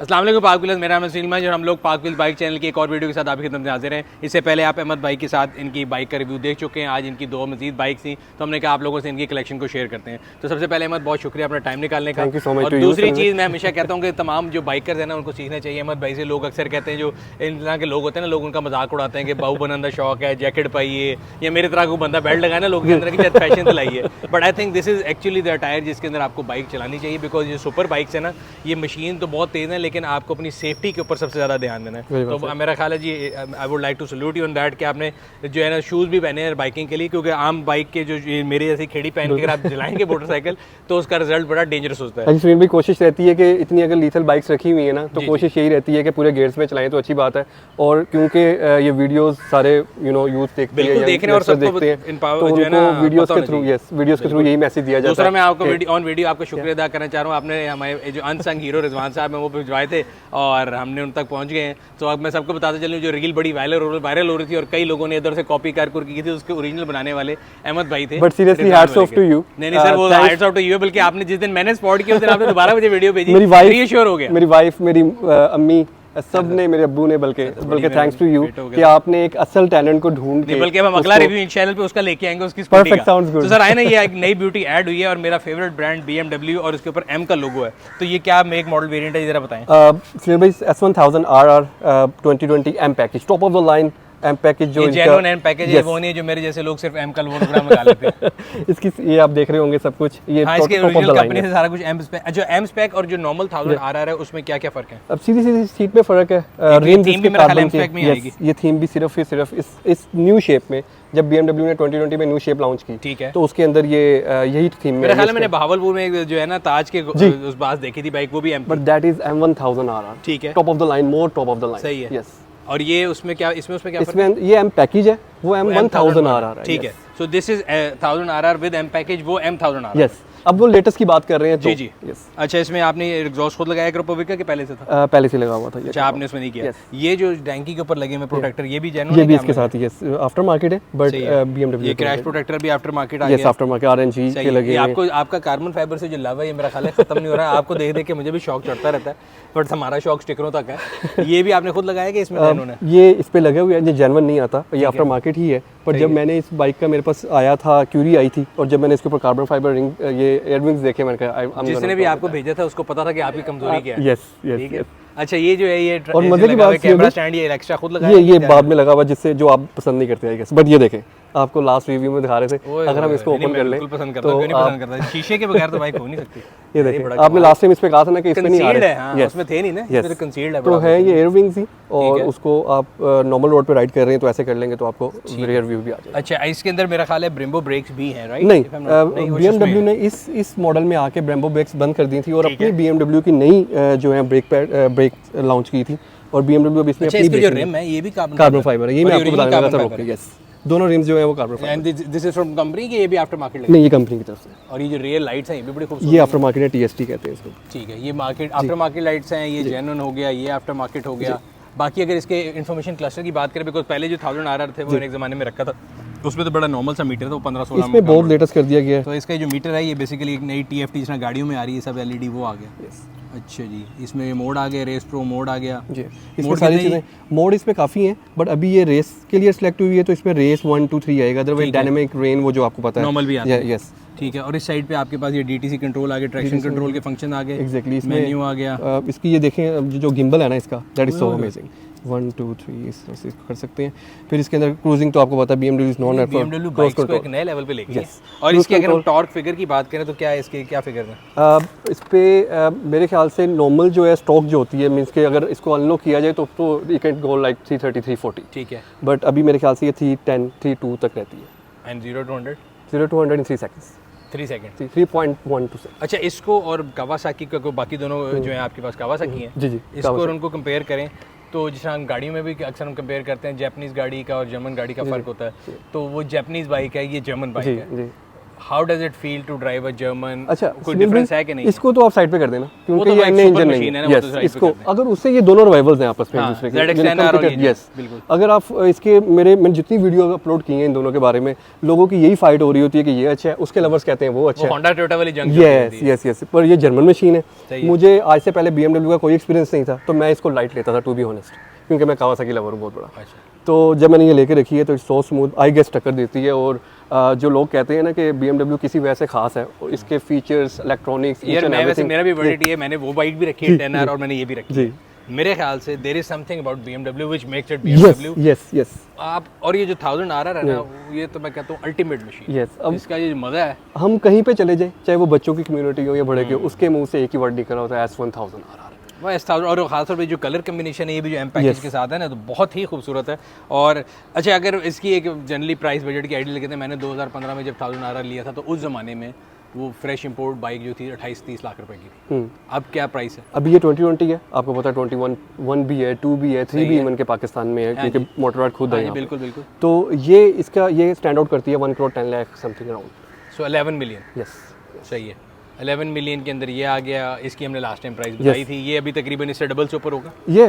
अस्सलाम वालेकुम पाक व्हील्स, मेरा नाम है सलीम और हम लोग पाक व्हील्स बाइक चैनल की एक और वीडियो के साथ आपकी खिदमत में हाजिर हैं। इससे पहले आप अहमद भाई के साथ इनकी बाइक का रिव्यू देख चुके हैं। आज इनकी दो मजीद बाइक थी तो हमने कहा आप लोगों से इनकी कलेक्शन को शेयर करते हैं। तो सबसे पहले अहमद बहुत शुक्रिया अपना टाइम निकालने का। और दूसरी चीज़ मैं हमेशा कहता हूँ कि तमाम जो बाइकर्स हैं ना उनको सीखना चाहिए अहमद भाई से। लोग अक्सर कहते हैं जो इन तरह के लोग होते हैं ना, लोग उनका मजाक उड़ाते हैं कि बाहू बनने का शौक है, जैकेट पाइए, या मेरे तरह को बंदा बेल्ट लगाए ना लोगों के अंदर की फैशन तो लाइए। But I think this is actually the attire जिसके अंदर आपको बाइक चलानी चाहिए। बिकॉज ये सुपर बाइक्स है ना, ये मशीन तो बहुत तेज़ है लेकिन आपको अपनी सेफ्टी के ऊपर सबसे ज़्यादा ध्यान देना है। तो मेरा ख्याल है जी, I would like to salute you on that कि आपने जो है ना शूज़ भी पहने हैं बाइकिंग के लिए, क्योंकि आम बाइक के जो मेरे जैसी खेड़ी पहन के अगर आप चलाएंगे मोटरसाइकिल तो उसका रिजल्ट बड़ा डेंजरस होता है। फिर भी कोशिश रहती है कि इतनी अगर लीथल बाइक्स रखी हुई है ना तो कोशिश यही रहती है कि पूरे गेयर्स में चलाएं तो अच्छी बात है। और क्योंकि ये वीडियोस सारे यूथ देखते हैं, देख रहे हैं और सबको देखते हैं, तो जो है ना वीडियोस के थ्रू वीडियोस के थ्रू यही मैसेज दिया जाता है। दूसरा मैं आपको वीडियो आपका शुक्रिया अदा करना चाह रहा हूँ। आपने हमारे जो अनसंग हीरो रिजवान साहब हैं वो भिजवाए थे और हमने उन तक पहुंच गए हैं। तो अब मैं सबको बताते चलूँ जो रील बड़ी वायरल हो रही थी और कई लोगों ने इधर से कॉपी कर की थी, उसके ओरिजिनल बनाने वाले अहमद भाई थे। But seriously hats off to you. नहीं सर, वो हैट्स ऑफ टू यू, बल्कि आपने जिस दिन मैंने स्पॉट किया उस दिन आपने दोबारा मुझे वीडियो भेजी, मेरी वाइफ रीअश्योर हो गया। मेरी वाइफ, मेरी अम्मी, सब ने, मेरे अब्बू ने, बल्कि थैंक्स टू यू कि आपने एक असल टैलेंट को ढूंढ के, बल्कि हम अगला रिव्यू इस चैनल पे उसका लेके आएंगे उसकी परफेक्ट साउंड्स गुड। तो सर आए ना, ये एक नई ब्यूटी ऐड हुई है और मेरा फेवरेट ब्रांड BMW और उसके ऊपर M का लोगो है। तो ये क्या मेक मॉडल वेरिएंट है, जरा बताएं। भाई S1000 RR 2020 M package, top of the line M package. जो जेन्युइन M पैकेज है, वो नहीं है जो मेरे जैसे लोग सिर्फ M का लोगो प्रोग्राम लगा लेते हैं। इसकी ये आप देख रहे होंगे सब कुछ, ये हाँ, इसके ओरिजिनल कंपनी से सारा कुछ M स्पेक, जो M स्पेक और जो नॉर्मल 1000 RR है उसमें क्या क्या फर्क है? अब सीधी सीट में फर्क है। रिम थीम भी मेरा ख्याल M स्पेक में आएगी। ये थीम भी सिर्फ इस न्यू शेप में, जब BMW ने 2020 में न्यू शेप लॉन्च की, ठीक है, तो उसके अंदर ये यही थीम में मेरा ख्याल है। मैंने बहावलपुर में जो है ना ताज के उस बात देखी थी बाइक, वो भी M, but that is M1000 RR। ठीक है, top of the line, more top of the line. सही है। यस। और ये उसमें क्या, इसमें क्या इसमें ये M पैकेज है, वो M1000 RR है। ठीक है, so this is 1000 RR with M package, वो M1000 RR। यस। अब वो लेटेस्ट की बात कर रहे हैं तो जी। यस। अच्छा, इसमें आपने एग्जॉस्ट खुद लगाया क्रोपोविका के पहले से था? पहले से लगा हुआ था। अच्छा, आपने उसमें नहीं किया। ये जो डैंकी के ऊपर लगे हुए प्रोटेक्टर, ये भी जेन्युइन है? ये भी इसके साथ ही है, आफ्टर मार्केट है, बट BMW ये क्रैश प्रोटेक्टर भी आफ्टर मार्केट आ गया। यस, आफ्टर मार्केट RNG के लगे हैं। आपको आपका कार्बन फाइबर से जो लव है ये मेरा ख्याल है खत्म नहीं हो रहा है। आपको देख देख के मुझे भी शौक चढ़ता रहता है, बट हमारा शौक स्टिकरों तक है। ये भी आपने खुद लगाया कि इसमें जेन्युइन है? ये इस पे लगे हुए हैं, ये जेन्युइन नहीं आता, ये आफ्टर मार्केट ही है। पर जब मैंने इस बाइक का, मेरे पास आया था, क्यूरी आई थी, और जब मैंने इसके ऊपर कार्बन फाइबर रिंग, ये एयर विंग्स देखे, मैंने कहा जिसने भी आपको भेजा था उसको पता था कि आपकी कमजोरी क्या है। Yes yes. अच्छा, ये जो है ये और मजे की बात, कैमरा स्टैंड ये एक्स्ट्रा खुद लगाया, ये बाद में लगा हुआ, जिससे जो आप पसंद नहीं करते हैं। बट ये देखें, आपको लास्ट रिव्यू में दिखा रहे थे, अगर हम इसको ओपन कर लें तो शीशे के बगैर तो बाइक हो नहीं सकती। ये देखिए, आपने लास्ट टाइम इस पे कहा था ना कि इसमें नहीं आ रहा है, उसमें थे नहीं ना, इसमें कंसील्ड है। तो है ये एयर विंग्स ही, और उसको आप नॉर्मल रोड पे राइड कर रहे हैं तो ऐसे कर लेंगे तो आपको रियर व्यू भी आ जाएगा। अच्छा, इसके अंदर मेरा ख्याल है ब्रेम्बो ब्रेक्स भी हैं, राइट? नहीं, BMW ने इस मॉडल में आके ब्रेम्बो ब्रेक्स बंद कर दी थी और अपनी BMW की नई जो है ब्रेक लॉन्च की थी। और BMW अब इसमें अपनी जो रिम है ये भी कार्बन फाइबर है, ये मैं आपको बताने लगा था। ओके, यस, दोनों रिम्स जो है वो carbon fibre. And this is from company कि ये भी आफ्टर मार्केट? नहीं, ये कंपनी की तरफ से। और ये जो रियर लाइट्स हैं ये भी बड़ी खूबसूरत, ये आफ्टर मार्केट है, TST कहते हैं इसको। ठीक है, ये मार्केट आफ्टर मार्केट लाइट्स हैं, ये जेन्युइन हो गया, ये आफ्टर मार्केट हो गया। बाकी अगर इसके इन्फॉर्मेशन क्लस्टर की बात करें, बिकॉज पहले जो 1000 RR थे वो एक ज़माने में रखा था, उसमें तो बड़ा नॉर्मल सा मीटर था, वो 15-16 इसमें बहुत लेटेस्ट कर दिया गया है। तो इसका जो मीटर है ये बेसिकली एक नई TFT जिसमें गाड़ियों में आ रही है सब LED वो आ गया। अच्छा जी, इसमें ये मोड आ गया, रेस प्रो मोड आ गया जी। इसमें सारी चीज़ें, मोड इसमें काफ़ी हैं, बट अभी ये रेस के लिए सिलेक्ट हुई है तो इसमें रेस 1 2 3 आएगा। अदरवाइज डायनामिक रेन वो जो आपको पता है नॉर्मल भी आता है। यस, ठीक है। और इस साइड पे आपके पास ये DTC कंट्रोल आ गया, ट्रैक्शन कंट्रोल के फंक्शन आ गए। एग्जैक्टली, इसमें मेन्यू आ गया। इसकी ये देखें, जो गिम्बल है ना इसका, दैट इज सो अमेजिंग। 1 2 3 इस तरह से कर सकते हैं। फिर इसके अंदर क्रूजिंग तो आपको पता है BMW is non BMW bikes को एक नए लेवल पे लेके गई। और इसके अगर हम टॉर्क फिगर की बात करें तो क्या है, इसके क्या फिगर है? इस पे मेरे ख्याल से नॉर्मल जो है स्टॉक जो होती है, मींस के अगर इसको अनलॉक किया जाए तो यू कैन गो लाइक 330 340। ठीक है, बट अभी मेरे ख्याल से ये 310 32 तक रहती है। And 0 to 100 in 3 seconds। 3 second 3.12 second. अच्छा, इसको और कावासाकी को, बाकी दोनों जो है आपके पास कावासाकी हैं जी, इसको और उनको कंपेयर करें तो जिस हम गाड़ियों में भी अक्सर हम कंपेयर करते हैं, जापानीज़ गाड़ी का और जर्मन गाड़ी का फ़र्क होता है, तो वो जापानीज़ बाइक है, ये जर्मन बाइक है। How does it feel to drive a German? अच्छा, कोई डिफरेंस है कि नहीं? इसको तो आप साइड पे कर देना क्योंकि तो ये भाई अन्य सुपर इंजन मशीन है नहीं ना, है। वो तो यस, साइड पे इसको कर दें। अगर उससे ये दोनों रिवाइवल्स हैं आपस में एक हाँ, दूसरे ZX10R के और ये यस, बिल्कुल। अगर आप इसके मैंने जितनी वीडियो अपलोड की हैं इन दोनों के बारे में, लोगों की यही फाइट हो रही होती है कि ये अच्छा है, उसके लवर्स कहते हैं वो अच्छा वो है। होंडा टोयोटा वाली जंग यस यस यस, पर ये जर्मन मशीन है। सही है। मुझे आज से पहले BMW का कोई एक्सपीरियंस नहीं था, तो मैं इसको लाइट लेता था टू बी ऑनेस्ट, क्योंकि मैं कावासाकी लवर हूँ बहुत बड़ा। अच्छा, तो जब मैंने ये लेके रखी है तो सो स्मूथ, आई गेस टक्कर देती है। और जो लोग कहते हैं ना कि BMW किसी वजह से खास है, और इसके फीचर्स, इलेक्ट्रॉनिक्स, यार मैं वैसे मेरा भी वर्डिट है, मैंने वो बाइक भी रखी है 10R और मैंने ये भी रखी जी। है। मेरे ख्याल से there is something about BMW which makes it yes BMW। Yes yes आप और ये जो 1000R है ना, ये तो मैं कहता हूँ अल्टीमेट मशीन। यस। अब इसका ये जो मजा है, हम कहीं पे चले जाए, चाहे वो बच्चों की कम्युनिटी हो या बड़े की हो, उसके मुंह से एक ही वर्ड निकल रहा होता है S1000RR। वो S1000 और खासतौर पे जो कलर कम्बिनेशन है, ये भी जो M पैकेज के साथ है ना, तो बहुत ही खूबसूरत है। और अच्छा, अगर इसकी एक जनरली प्राइस बजट की आइडिया लेते हैं, मैंने 2015 में जब 1000RR लिया था, तो उस ज़माने में वो फ्रेश इंपोर्ट बाइक जो थी 28-30 लाख रुपए की थी। अब क्या प्राइस है? अभी ये 2020 है, आपको पता है 21 1 भी है, 2 भी है, 3 भी इवन के पाकिस्तान में है, क्योंकि मोटरवाइड खुद है हाँ जी, यहाँ पे। बिल्कुल बिल्कुल। तो ये इसका ये स्टैंड आउट करती है 1 करोड़ 10 लाख समथिंग अराउंड। सो 11 मिलियन। यस, सही है, 11 मिलियन के अंदर ये आ गया। इसकी हमने लास्ट टाइम प्राइस बताई थी, ये अभी तकरीबन इससे डबल से ऊपर होगा। ये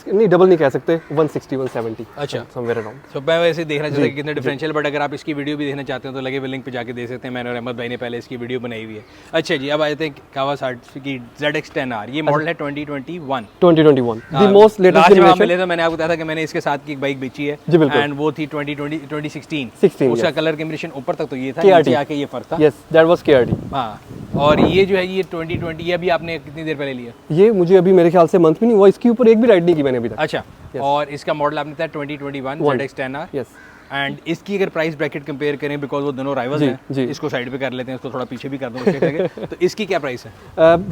नहीं, डबल नहीं कह सकते, 160 170 अच्छा, समवेयर अराउंड। तो मैं वैसे देखना चाहता हूँ कि कितने डिफरेंशियल, बट अगर आप इसकी वीडियो भी देखना चाहते हो तो लगे हुए लिंक पे जाके देख सकते हैं। मैंने और अहमद भाई ने पहले इसकी वीडियो बनाई हुई है। अच्छा जी, अब आए थे कावासाकी ZX10R। ये मॉडल है 2021 2021 द मोस्ट लेटेस्ट लास्ट में जनरेशन। मिले तो मैंने आपको बताया था कि मैंने इसके साथ की एक बाइक बेची है जी, बिल्कुल। एंड वो थी 2016 16 उसका कलर कम्बिनेशन ऊपर तक तो ये था, KRT। नीचे आके ये फर्क था। Yes, that was KRT। हाँ, और ये जो है ये 2020, ये अभी आपने कितनी देर पहले लिया? ये मुझे अभी मेरे ख्याल से मंथ भी नहीं हुआ, इसके ऊपर एक भी राइड नहीं की मैंने अभी तक। अच्छा, और इसका मॉडल आपने था 2021 ZX10R। यस, एंड इसकी अगर प्राइस ब्रैकेट कंपेयर करें, बिकॉज वो दोनों राइवल्स हैं, जी। इसको साइड पे कर लेते हैं, इसको थोड़ा पीछे भी कर दूँ तो इसकी क्या प्राइस है?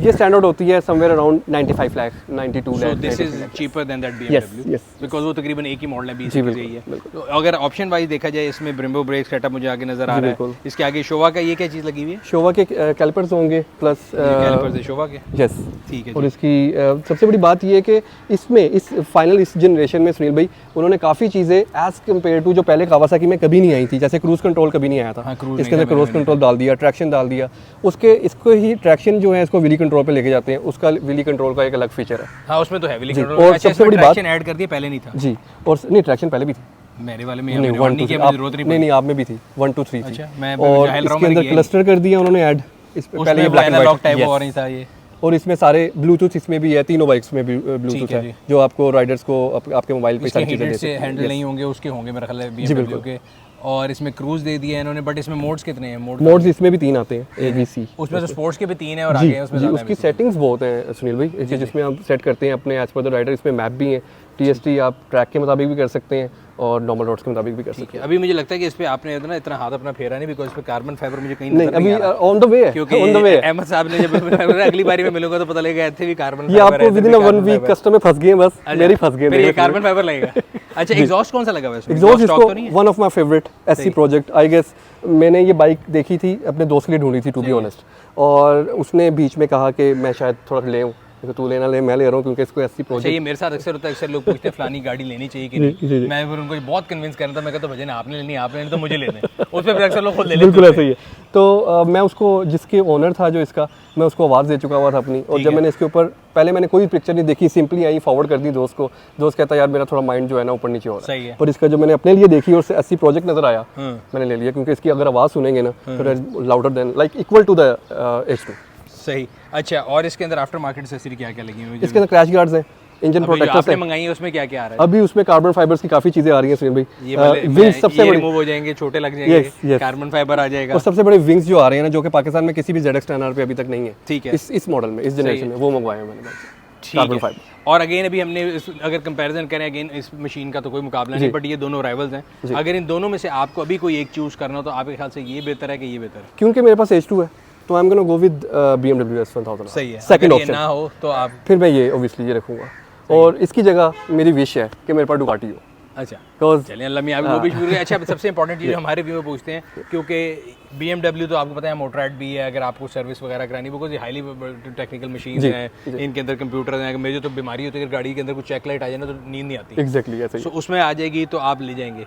ये स्टैंड आउट होती है somewhere around 95 lakh 92 so lakh. This is cheaper than that Yes, BMW yes, because वो तकरीबन एक ही मॉडल है, 20 जी, की बिल्कुल, यही है। बिल्कुल। तो अगर ऑप्शन वाइज देखा जाए, इसमें ब्रिम्बो ब्रेक सेटअप मुझे आगे नजर आ जी, रहा बिल्कुल। है। इसके आगे शोवा का ये क्या चीज़ लगी हुई है? शोवा के कैलिपर्स होंगे प्लस कैलिपर्स है शोवा के। यस। ठीक है और जी। इसकी सबसे बड़ी बात ये है कि इसमें इस फाइनल इस जनरेशन में सुनील भाई उन्होंने काफ़ी चीज़ें एज कम्पेयर टू जो पहले कावासाकी में कभी नहीं आई थी, जैसे क्रूज कंट्रोल कभी नहीं आया था। हाँ, cruise इसके नहीं अंदर था, क्रूज कंट्रोल डाल दिया, ट्रैक्शन डाल दिया, उसके इसको ही ट्रैक्शन जो है इसको व्हीली कंट्रोल पे लेके जाते हैं, उसका व्हीली कंट्रोल का एक अलग फीचर है। हाँ, उसमें तो हैवी जी, कंट्रोल। और अच्छा, सबसे इसमें बड़ी बात- ट्रैक्शन ऐड कर दिया, पहले नहीं था। जी, और नहीं ट्रैक्शन पहले भी थी। मेरे वाले में नहीं, मैंने 1 on नहीं 2 किया, 3 मुझे जरूरत नहीं नहीं पड़ी। आप में भी थी 1 2 3 थी। अच्छा, मैं और जाहिल रहा हूँ, इसके मैंने अंदर किया ही क्लस्टर कर दिया उन्होंने ऐड, इस पे पहले ये उसमें black and analogue type white, और नहीं था ये। और इसमें सारे ब्लूटूथ इसमें भी है, तीनों बाइक्स में भी ब्लूटूथ ठीक है है, जी। जो आपको राइडर्स को आपके मोबाइल पे इसके सारी चीज़ें हेडेड दे से सकते हैं। हैंडल नहीं होंगे, उसके होंगे मेरा ख्याल है जी, BMW बिल्कुल। के। और इसमें क्रूज दे दिया है इन्होंने, बट इसमें मोड्स कितने हैं? मोड्स इसमें भी 3 आते हैं, ABC। उसमें तो स्पोर्ट्स के भी 3 है और जी आगे हैं उसमें जी, ज़्यादा उसकी सेटिंग्स बहुत हैं सुनील भाई, जिसमें आप सेट करते हैं अपने एज पर द राइडर। इसमें मैप भी है, TST आप ट्रैक के मुताबिक भी कर सकते हैं और नॉर्मल रोड्स के मुताबिक भी कर सकते हैं। अभी मुझे लगता है कि इस पे आपने इतना हाथ अपना फेरा नहीं, बिकॉज इस पे कार्बन फाइबर मुझे कहीं नहीं, नजर नहीं अभी आ रहा। ऑन द वे है, क्योंकि ऑन द वे है। अहमद साहब ने जब अगली बारी में मिलूंगा तो पता लगेगा ऐसे भी कार्बन ये आपको विद इन 1 वीक कस्टम में फंस गए हैं, बस मेरी फंस गए फिर ये हैं। कार्बन फाइबर लगेगा। अच्छा, एग्जॉस्ट कौन सा लगा हुआ है इसमें? एग्जॉस्ट स्टॉक इसको तो नहीं है? One of my favourite SC project, I guess. मैंने ये बाइक देखी थी, अपने दोस्त के लिए ढूंढी थी टू बी ऑनेस्ट, और उसने बीच में कहा कि मैं शायद थोड़ा ले आऊँ, तू लेना ले, मैं ले रहा हूँ क्योंकि इसको SC अच्छा, प्रोजेक्ट। ये मेरे साथ अक्सर होता है, अक्सर लोग पूछते हैं फलानी गाड़ी लेनी चाहिए कि जी, नहीं। जी। मैं फिर उनको बहुत कन्विंस कर रहा था, मैं कहता भजन आपने लेनी, आपने लेनी तो मुझे लेने। उस पर फिर अक्सर लोग खुद ले लेते बिल्कुल ऐसा ही है। तो मैं उसको, जिसके ओनर था जो इसका, मैं उसको आवाज़ दे चुका हुआ था अपनी, और जब मैंने इसके ऊपर पहले मैंने कोई पिक्चर नहीं देखी, सिंपली आई फॉरवर्ड कर दी दोस्त को। दोस्त कहता यार मेरा थोड़ा माइंड जो है ना ऊपर नीचे हो रहा सही है, है। पर इसका जो मैंने अपने लिए देखी और 80 प्रोजेक्ट नजर आया, मैंने ले लिया, क्योंकि इसकी अगर आवाज़ सुनेंगे ना तो louder than like equal to the H2। सही। अच्छा, और इसके अंदर आफ्टर मार्केट एक्सेसरी क्या क्या लगी हुई है? इसके अंदर क्रैश गार्ड्स हैं, इंजन अभी जो प्रोटेक्टर्स आपने हैं, मंगाई है उसमें क्या क्या आ रहा है? अभी उसमें कार्बन फाइबर्स की काफ़ी चीज़ें आ रही हैं सुनील भाई। ये विंग्स सबसे बड़ी, रिमूव हो जाएंगे, छोटे लग Yes, जाएंगे, yes। कार्बन फाइबर आ जाएगा। और सबसे बड़े विंग्स जो आ रहे हैं ना, जो कि पाकिस्तान में किसी भी ZX10R पे अभी तक नहीं है, ठीक है, इस मॉडल में, इस जनरेशन में, वो मंगवाए हैं मैंने भाई। ठीक कार्बन है। फाइबर। और अगेन अभी हमने अगर कंपैरिजन करें, अगेन इस मशीन का तो कोई मुकाबला नहीं, बट ये दोनों राइवल्स हैं। अगर इन दोनों में से आपको अभी कोई एक चूज करना हो तो आपके ख्याल से ये बेहतर है कि ये बेहतर है? क्योंकि मेरे पास H2 है, तो I am gonna go with BMW S1000। सही है। सेकंड अगर ये ऑप्शन, ना हो तो आप फिर मैं ये ऑब्वियसली ये रखूंगा, और इसकी जगह मेरी विश है कि मेरे पास डुकाटी हो, अच्छा बिकॉज चलिए अल्लाह मियां वो भी शुरू है। अच्छा, सबसे इंपॉर्टेंट चीज़ हमारे व्यू में पूछते हैं, क्योंकि BMW तो आपको पता है मोटराइड भी है, अगर आपको सर्विस वगैरह करानी, बिकॉज ये हाईली टेक्निकल मशीन हैं, इनके अंदर कंप्यूटर हैं। मेरी तो बीमारी होती है, अगर गाड़ी के अंदर कुछ चेक लाइट आ जाए ना तो नींद नहीं आती। एग्जैक्टली ऐसे ही। सो उसमें आ जाएगी तो आप ले जाएंगे।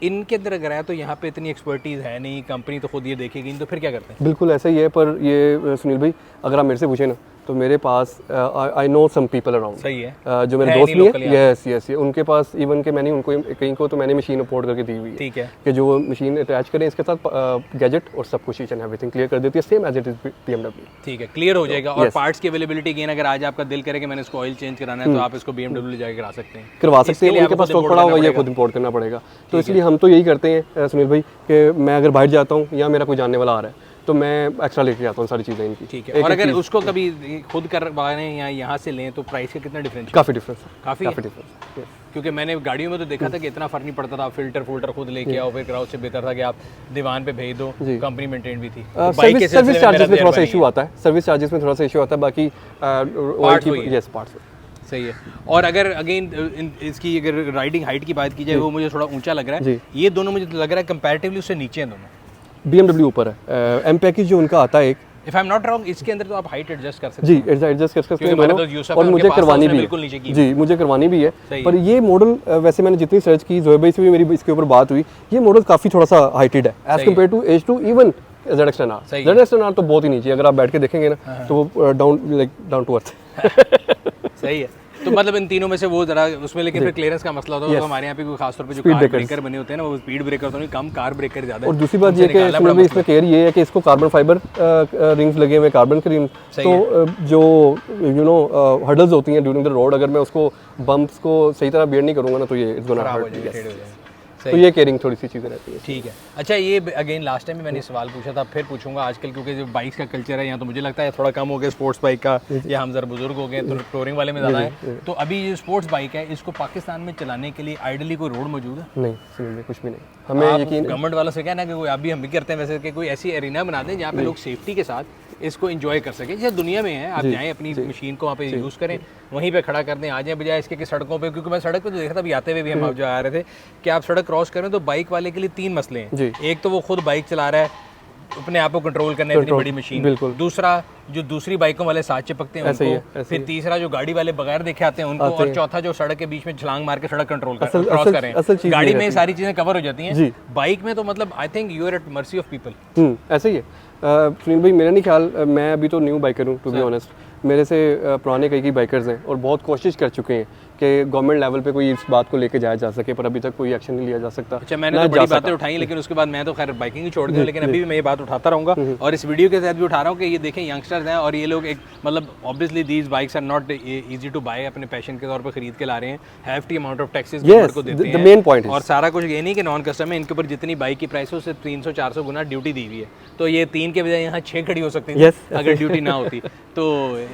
इनके अंदर अगर आया तो यहाँ पे इतनी एक्सपर्टीज़ है नहीं, कंपनी तो खुद ये देखेगी नहीं, तो फिर क्या करते हैं? बिल्कुल ऐसा ही है, पर ये सुनील भाई अगर आप मेरे से पूछे ना तो मेरे पास I know some people around, सही है, जो मेरे है दोस्त नहीं भी हैं, यस यस, उनके पास इवन के मैंने उनको कहीं को तो मैंने मशीन अपोर्ड करके दी हुई है, ठीक है, कि जो मशीन अटैच करें इसके साथ गैजेट और सब कुछ, ईच एंड एवरीथिंग क्लियर कर देती है, same as it is BMW। ठीक है, क्लियर हो जाएगा। और yes. पार्ट्स की अवेलेबिलिटी अगेन अगर आज आपका दिल करे कि मैंने इसको ऑयल चेंज कराना है तो आप इसको BMW ले जाके करा सकते हैं, करवा सकते इसके हैं, लिए उनके आपको पास खुद स्टॉक पड़ा import हुआ है, करना खुद इंपोर्ट करना पड़ेगा। तो इसलिए हम तो यही करते हैं सुनील भाई कि मैं अगर बाहर जाता हूँ या मेरा कोई जानने वाला आ रहा है तो मैं एक्स्ट्रा लेके आता हूँ सारी चीज़ें इनकी। ठीक है, और अगर उसको कभी खुद करवाने या यहाँ से लें तो प्राइस का कितना डिफरेंस? काफ़ी डिफरेंस है, काफ़ी डिफरेंस, क्योंकि मैंने गाड़ियों में तो देखा था कि इतना फर्क नहीं पड़ता था, फिल्टर खुद लेके आओ फिर कराओ, उससे बेहतर था कि आप दीवान पे भेज दो, कंपनी मेंटेन भी थी। सर्विस चार्जेस में थोड़ा सा इशू आता है, सर्विस चार्जेस में थोड़ा सा इशू आता है, बाकी पार्ट्स सही है। और अगर अगेन इसकी अगर राइडिंग हाइट की बात की जाए, वो मुझे थोड़ा ऊंचा लग रहा है, ये दोनों मुझे लग रहा है कंपैरेटिवली उससे नीचे हैं दोनों। BMW ऊपर है, M पैकेज जो उनका आता है एक, if I am not wrong, इसके अंदर तो आप हाइट एडजस्ट कर सकते जी, एडजस्ट कर सकते हैं दोनों, और मुझे करवानी भी है जी, मुझे करवानी भी है। पर ये मॉडल वैसे मैंने जितनी सर्च की, जोहेब भाई से भी मेरी इसके ऊपर बात हुई, ये मॉडल काफ़ी थोड़ा सा हाइटेड है as compare to H2, even ZX10R तो बहुत ही नीचे, अगर आप बैठ के देखेंगे ना तो वो डाउन टू अर्थ। सही है, तो मतलब इन तीनों में से वो जरा उसमें, लेकिन फिर क्लियरेंस का मसला होता है, तो हमारे यहाँ पे कोई खास तौर पे जो कार ब्रेकर बने होते हैं ना, वो स्पीड ब्रेकर तो नहीं, कम कार ब्रेकर ज़्यादा है। और दूसरी बात ये कि इसमें केयर ये है कि इसको कार्बन फाइबर रिंग्स लगे हुए, कार्बन के रिंग, तो जो हर्डल्स होती हैं ड्यूरिंग द रोड, अगर मैं उसको बम्प्स को सही तरह बेयर नहीं करूँगा ना तो ये इट्स गोना हर्ट, तो ये केयरिंग थोड़ी सी चीज़ें रहती है। ठीक है, अच्छा ये अगेन लास्ट टाइम भी मैंने सवाल पूछा था, फिर पूछूंगा आजकल, क्योंकि जो बाइक्स का कल्चर है यहाँ तो मुझे लगता है थोड़ा कम हो गया स्पोर्ट्स बाइक का, या हम जरा बुजुर्ग हो गए तो टूरिंग वाले में ज़्यादा है। तो अभी ये स्पोर्ट्स बाइक है, इसको पाकिस्तान में चलाने के लिए आइडली कोई रोड मौजूद है? नहीं, सुनिए कुछ भी नहीं, हमें यकीन गवर्नमेंट वालों से कहना कि अभी हम भी करते हैं वैसे, कि कोई ऐसी एरिना बना दें जहाँ पे लोग सेफ्टी के साथ इसको एंजॉय कर सकें, जैसे दुनिया में है, आप जाएं अपनी मशीन को वहाँ पे यूज़ करें, वहीं पे खड़ा कर दें, आ जाए, बजाय इसके कि सड़कों पे, क्योंकि मैं सड़क पे तो देखा था अभी आते हुए भी हम जो आ रहे थे कि आप सड़क क्रॉस करें तो बाइक वाले के लिए 3 मसले हैं। एक तो वो खुद बाइक चला रहा है, अपने आप को कंट्रोल करना है, इतनी बड़ी मशीन, दूसरा जो दूसरी बाइकों वाले साथ चिपकते हैं उनको, फिर तीसरा जो गाड़ी वाले बगैर देखे आते हैं उनको, और चौथा जो सड़क के बीच में छलांग मार के सड़क कंट्रोल क्रॉस करें। गाड़ी में सारी चीजें कवर हो जाती हैं, बाइक में तो मतलब I think you are at mercy of people. ऐसे ही है सुनील भाई, मेरा नहीं ख्याल, मैं अभी तो न्यू बाइकर हूँ टू बी ऑनेस्ट, मेरे से पुराने कई बाइकर्स हैं और बहुत कोशिश कर चुके हैं कि गवर्नमेंट लेवल पे कोई इस बात को लेके जाया जा सके, पर अभी तक कोई एक्शन नहीं लिया जा सकता। अच्छा, मैंने तो बड़ी बातें उठाई, लेकिन उसके बाद मैं तो खैर बाइकिंग ही छोड़ दी, लेकिन अभी भी मैं ये बात उठाता रहूँगा, और इस वीडियो के तहत भी उठा रहा हूँ कि ये देखें यंगस्टर्स हैं और ये लोग एक मतलब obviously these bikes are not easy to buy, अपने पैशन के तौर पर खरीद के ला रहे हैं, hefty amount of taxes government को देते हैं, मेन पॉइंट, और सारा कुछ ये नहीं कि नॉन कस्टम है, इनके ऊपर जितनी बाइक की प्राइस है उससे 300-400 गुना ड्यूटी दी हुई है, तो ये 3 के बजाय यहाँ 6 खड़ी हो सकती थी अगर ड्यूटी ना होती। तो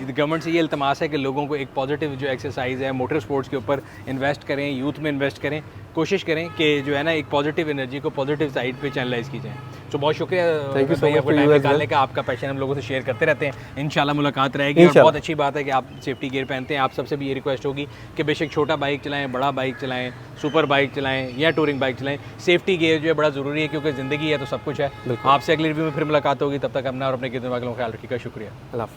गवर्नमेंट से ये इल्तमास है कि लोगों को एक पॉजिटिव जो एक्सरसाइज है मोटर स्पोर्ट्स के ऊपर इन्वेस्ट करें, यूथ में इन्वेस्ट करें, कोशिश करें कि जो है ना एक पॉजिटिव एनर्जी को पॉजिटिव साइड पे चैनलाइज की जाए। तो बहुत शुक्रिया भाई आपका टाइम निकालने का, आपका पैशन हम लोगों से शेयर करते रहते हैं, इंशाल्लाह मुलाकात रहेगी। और बहुत अच्छी बात है कि आप सेफ्टी गियर पहनते हैं। आप सबसे भी ये रिक्वेस्ट होगी कि बेशक छोटा बाइक चलाएं, बड़ा बाइक चलाएं, सुपर बाइक चलाएं या टूरिंग बाइक चलाएं, सेफ्टी गियर जो है बड़ा ज़रूरी है, क्योंकि ज़िंदगी है तो सब कुछ है। आपसे अगली रिव्यू में फिर मुलाकात होगी, तब तक अपना और अपने कितने वालों का ख्याल रखिएगा। शुक्रिया, अल्लाह।